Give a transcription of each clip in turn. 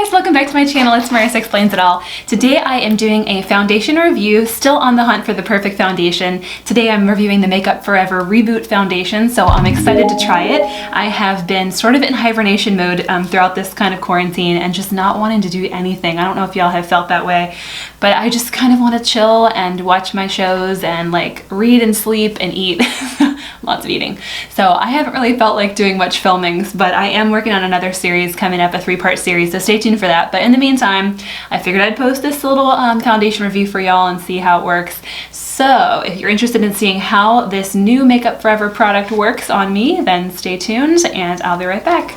Hey guys, welcome back to my channel. It's Marissa Explains It All. Today I am doing a foundation review, still on the hunt for the perfect foundation. Today I'm reviewing the Makeup Forever Reboot foundation, so I'm excited to try it. I have been sort of in hibernation mode throughout this kind of quarantine and just not wanting to do anything. I don't know if y'all have felt that way, but I just kind of want to chill and watch my shows and like read and sleep and eat. Lots of eating. So I haven't really felt like doing much filmings, but I am working on another series coming up, a 3-part series, so stay tuned for that. But in the meantime, I figured I'd post this little foundation review for y'all and see how it works. So if you're interested in seeing how this new Makeup Forever product works on me, then stay tuned and I'll be right back.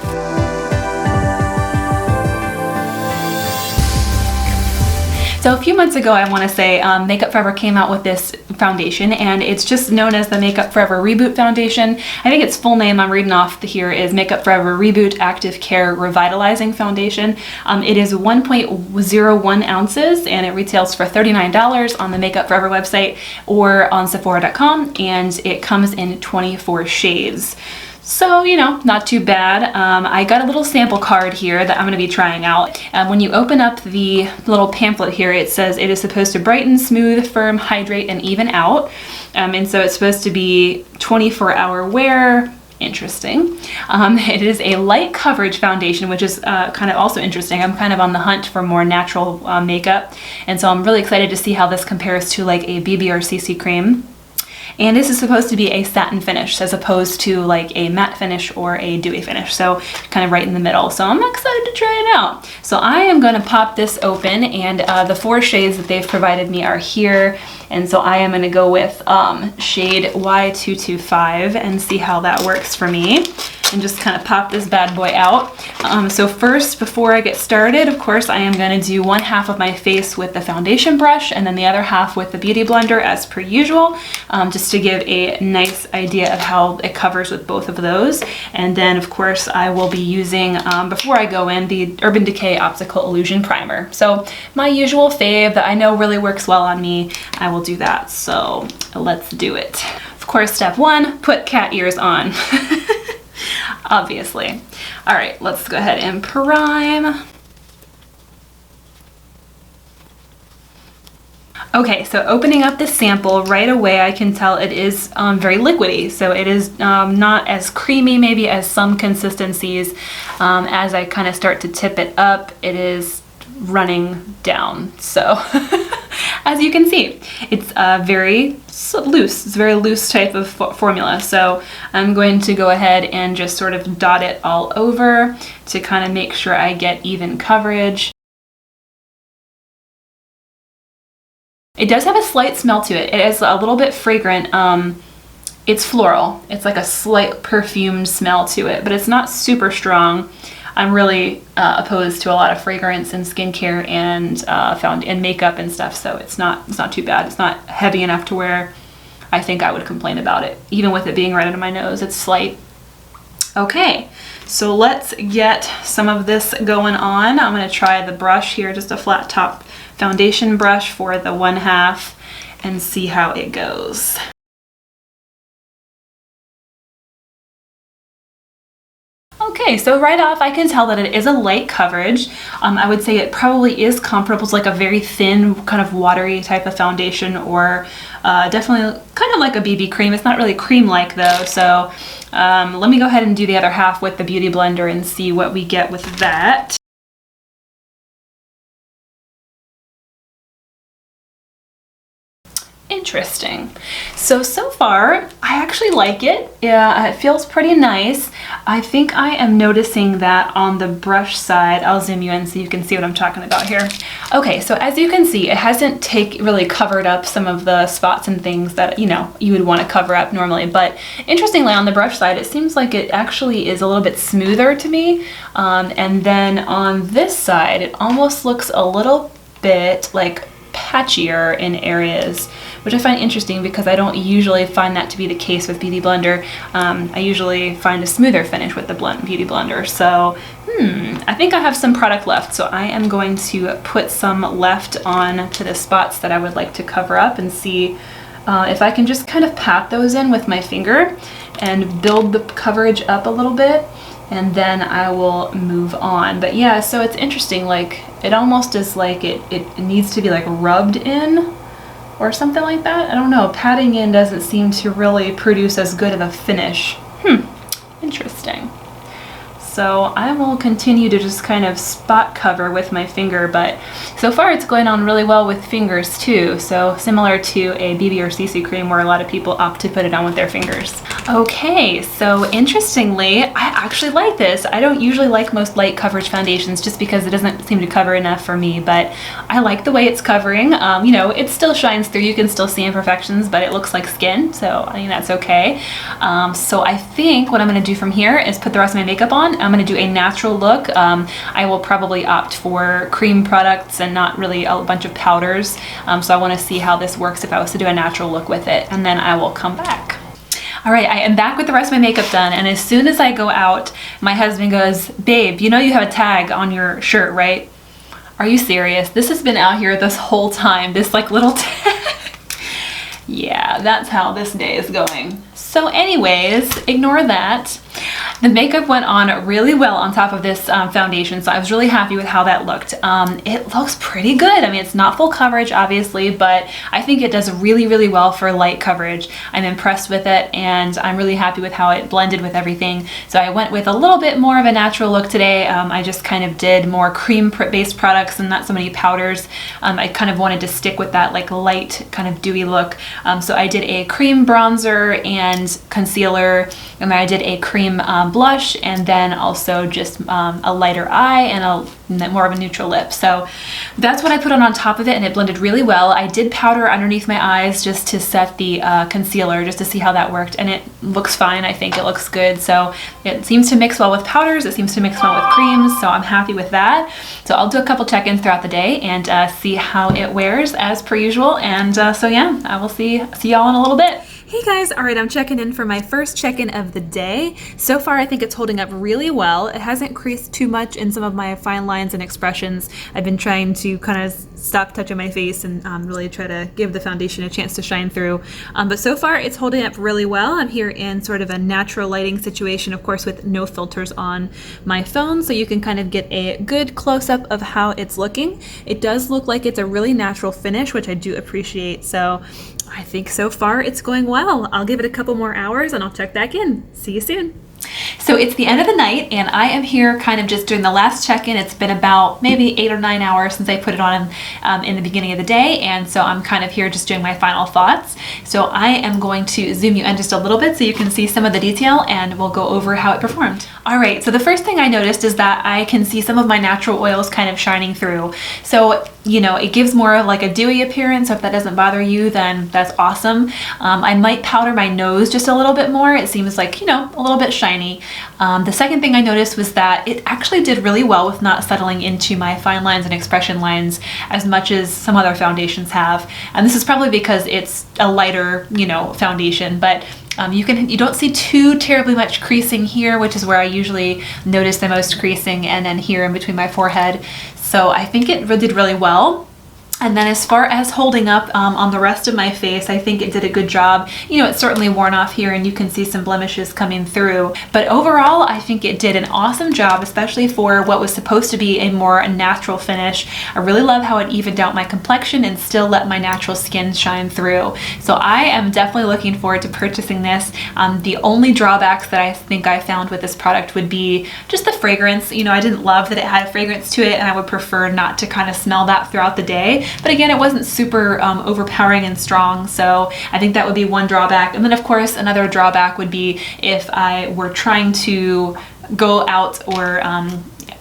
So a few months ago, I want to say, Makeup Forever came out with this foundation, and it's just known as the Makeup Forever Reboot Foundation. I think its full name I'm reading off here is Makeup Forever Reboot Active Care Revitalizing Foundation. It is 1.01 ounces, and it retails for $39 on the Makeup Forever website or on Sephora.com, and it comes in 24 shades. So, you know, not too bad. I got a little sample card here that I'm going to be trying out. When you open up the little pamphlet here, it says it is supposed to brighten, smooth, firm, hydrate, and even out. And so it's supposed to be 24-hour wear. Interesting. It is a light coverage foundation, which is kind of also interesting. I'm kind of on the hunt for more natural makeup, and so I'm really excited to see how this compares to like a BB or CC cream. And this is supposed to be a satin finish as opposed to like a matte finish or a dewy finish. So kind of right in the middle. So I'm excited to try it out. So I am going to pop this open, and the 4 shades that they've provided me are here. And so I am going to go with shade Y225 and see how that works for me. And just kind of pop this bad boy out. So first, before I get started, of course, I am going to do one half of my face with the foundation brush and then the other half with the beauty blender as per usual, just to give a nice idea of how it covers with both of those. And then, of course, I will be using, before I go in, the Urban Decay Optical Illusion Primer. So my usual fave that I know really works well on me, I will do that. So let's do it. Of course, step 1, put cat ears on. Obviously. All right, let's go ahead and prime. Okay, so opening up the sample right away, I can tell it is very liquidy. So it is not as creamy maybe as some consistencies. As I kind of start to tip it up, it is running down. So as you can see, it's very loose. It's a very loose type of formula. So I'm going to go ahead and just sort of dot it all over to kind of make sure I get even coverage. It does have a slight smell to it. It is a little bit fragrant. It's floral. It's like a slight perfumed smell to it, but it's not super strong. I'm really opposed to a lot of fragrance and skincare and makeup and stuff, so it's not too bad. It's not heavy enough to where I think I would complain about it, even with it being right under my nose. It's slight. Okay, so let's get some of this going on. I'm going to try the brush here, just a flat top foundation brush for the 1/2, and see how it goes. Okay, so right off I can tell that it is a light coverage. I would say it probably is comparable to like a very thin, kind of watery type of foundation, or definitely kind of like a BB cream. It's not really cream-like though, so let me go ahead and do the other half with the beauty blender and see what we get with that. Interesting. So far, I actually like it. Yeah, it feels pretty nice. I think I am noticing that on the brush side. I'll zoom you in so you can see what I'm talking about here. Okay, so as you can see, it hasn't really covered up some of the spots and things that, you know, you would want to cover up normally. But interestingly, on the brush side, it seems like it actually is a little bit smoother to me. And then on this side, it almost looks a little bit like patchier in areas, which I find interesting because I don't usually find that to be the case with Beauty Blender. I usually find a smoother finish with the Beauty Blender. So I think I have some product left, so I am going to put some left on to the spots that I would like to cover up and see if I can just kind of pat those in with my finger and build the coverage up a little bit. and then I will move on. But yeah, so it's interesting, like it almost is like it needs to be like rubbed in or something like that. I don't know, patting in doesn't seem to really produce as good of a finish. Interesting. So I will continue to just kind of spot cover with my finger, but so far it's going on really well with fingers too. So similar to a BB or CC cream where a lot of people opt to put it on with their fingers. Okay, so interestingly, I actually like this. I don't usually like most light coverage foundations just because it doesn't seem to cover enough for me, but I like the way it's covering. You know, it still shines through. You can still see imperfections, but it looks like skin, so I think that's okay. So I think what I'm gonna do from here is put the rest of my makeup on. I'm going to do a natural look. I will probably opt for cream products and not really a bunch of powders. So I want to see how this works if I was to do a natural look with it, and then I will come back. All right, I am back with the rest of my makeup done, and as soon as I go out, my husband goes, "Babe, you know you have a tag on your shirt, right?" Are you serious? This has been out here this whole time, this like little tag. Yeah, that's how this day is going. So anyways, ignore that. The makeup went on really well on top of this foundation, so I was really happy with how that looked. It looks pretty good. I mean, it's not full coverage, obviously, but I think it does really, really well for light coverage. I'm impressed with it, and I'm really happy with how it blended with everything. So I went with a little bit more of a natural look today. I just kind of did more cream-based products and not so many powders. I kind of wanted to stick with that like light, kind of dewy look. So I did a cream bronzer and concealer, and then I did a cream blush, and then also just a lighter eye and more of a neutral lip. So that's what I put on top of it, and it blended really well. I did powder underneath my eyes just to set the concealer, just to see how that worked, and it looks fine. I think it looks good. So it seems to mix well with powders, it seems to mix well with creams, so I'm happy with that. So I'll do a couple check-ins throughout the day and see how it wears as per usual, and so yeah, I will see y'all in a little bit. Hey guys, all right, I'm checking in for my first check-in of the day. So far, I think it's holding up really well. It hasn't creased too much in some of my fine lines and expressions. I've been trying to kind of stop touching my face and really try to give the foundation a chance to shine through. But so far, it's holding up really well. I'm here in sort of a natural lighting situation, of course, with no filters on my phone, so you can kind of get a good close-up of how it's looking. It does look like it's a really natural finish, which I do appreciate. So I think so far it's going well. I'll give it a couple more hours and I'll check back in. See you soon. So it's the end of the night, and I am here kind of just doing the last check-in. It's been about maybe 8 or 9 hours since I put it on in the beginning of the day, and so I'm kind of here just doing my final thoughts. So I am going to zoom you in just a little bit so you can see some of the detail, and we'll go over how it performed. All right, so the first thing I noticed is that I can see some of my natural oils kind of shining through. So, you know, it gives more of like a dewy appearance, so if that doesn't bother you, then that's awesome. I might powder my nose just a little bit more. It seems like, you know, a little bit shiny. The second thing I noticed was that it actually did really well with not settling into my fine lines and expression lines as much as some other foundations have. And this is probably because it's a lighter, you know, foundation, but you don't see too terribly much creasing here, which is where I usually notice the most creasing, and then here in between my forehead. So I think it did really well. And then as far as holding up on the rest of my face, I think it did a good job. You know, it's certainly worn off here and you can see some blemishes coming through. But overall, I think it did an awesome job, especially for what was supposed to be a more natural finish. I really love how it evened out my complexion and still let my natural skin shine through. So I am definitely looking forward to purchasing this. The only drawbacks that I think I found with this product would be just the fragrance. You know, I didn't love that it had a fragrance to it, and I would prefer not to kind of smell that throughout the day. But again, it wasn't super overpowering and strong, so I think that would be one drawback. And then of course, another drawback would be if I were trying to go out or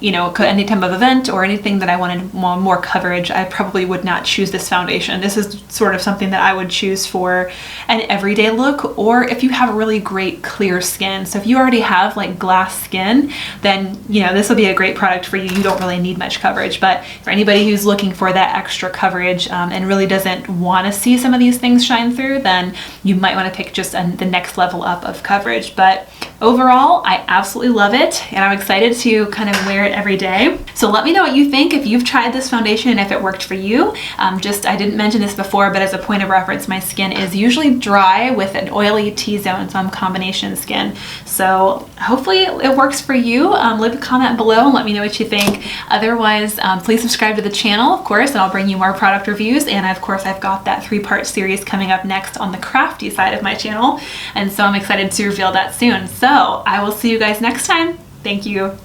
you know, any type of event or anything that I wanted more coverage, I probably would not choose this foundation. This is sort of something that I would choose for an everyday look, or if you have really great clear skin. So if you already have like glass skin, then, you know, this will be a great product for you. You don't really need much coverage. But for anybody who's looking for that extra coverage and really doesn't want to see some of these things shine through, then you might want to pick just the next level up of coverage. But overall, I absolutely love it, and I'm excited to kind of wear wear it every day. So let me know what you think if you've tried this foundation and if it worked for you. I didn't mention this before, but as a point of reference, my skin is usually dry with an oily T-zone, so I'm combination skin. So hopefully it works for you. Leave a comment below and let me know what you think. Otherwise, please subscribe to the channel, of course, and I'll bring you more product reviews. And of course, I've got that 3-part series coming up next on the crafty side of my channel. And so I'm excited to reveal that soon. So I will see you guys next time. Thank you.